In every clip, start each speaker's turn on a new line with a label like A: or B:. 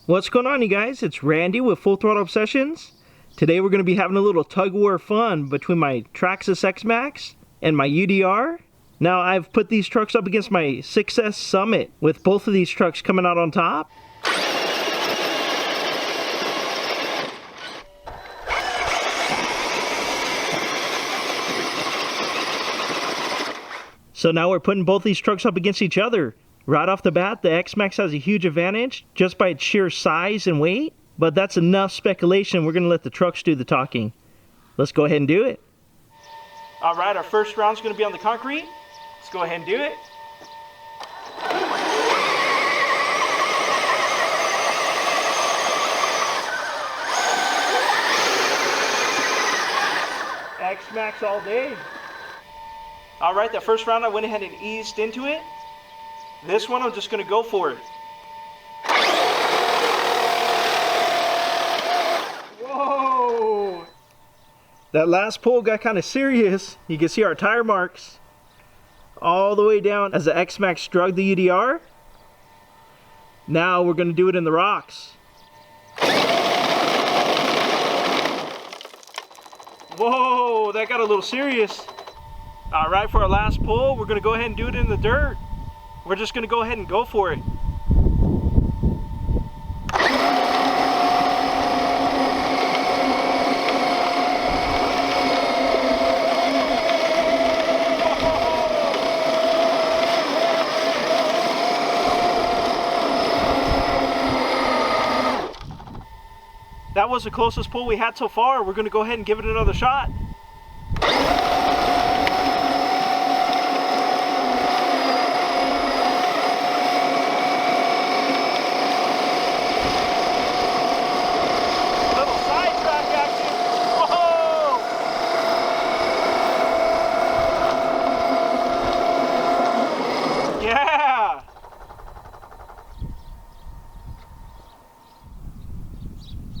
A: What's going on, you guys? It's Randy with Full Throttle Obsessions. Today we're going to be having a little tug-of-war fun between my Traxxas X-MAXX and my UDR. Now I've put these trucks up against my 6S Summit with both of these trucks coming out on top. So now we're putting both these trucks up against each other. Right off the bat, the Xmaxx has a huge advantage just by its sheer size and weight, but that's enough speculation. We're going to let the trucks do the talking. Let's go ahead and do it. All right, our first round's going to be on the concrete. Let's go ahead and do it. Xmaxx all day. All right, that first round I went ahead and eased into it. This one I'm just going to go for it. Whoa! That last pull got kind of serious. You can see our tire marks all the way down as the Xmaxx drug the UDR. Now we're going to do it in the rocks. Whoa, that got a little serious. All right, for our last pull, we're going to go ahead and do it in the dirt. We're just going to go ahead and go for it. That was the closest pull we had so far. We're going to go ahead and give it another shot.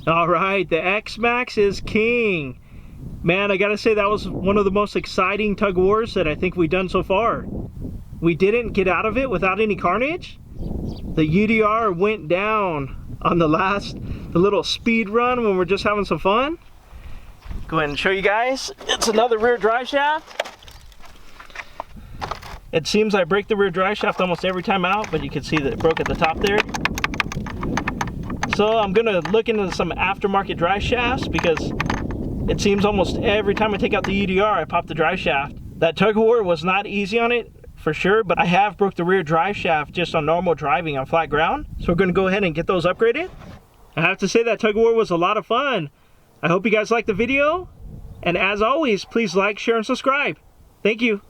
A: All right, the Xmaxx is king. Man, I gotta say that was one of the most exciting tug wars that I think we've done so far. We didn't get out of it without any carnage. The UDR went down on the little speed run when we're just having some fun. Go ahead and show you guys. It's another rear drive shaft. It seems I break the rear drive shaft almost every time out, but you can see that it broke at the top there. So I'm gonna look into some aftermarket drive shafts because it seems almost every time I take out the UDR, I pop the drive shaft. That tug-of-war was not easy on it for sure, but I have broke the rear drive shaft just on normal driving on flat ground. So we're gonna go ahead and get those upgraded. I have to say that tug-of-war was a lot of fun. I hope you guys liked the video. And as always, please like, share, and subscribe. Thank you.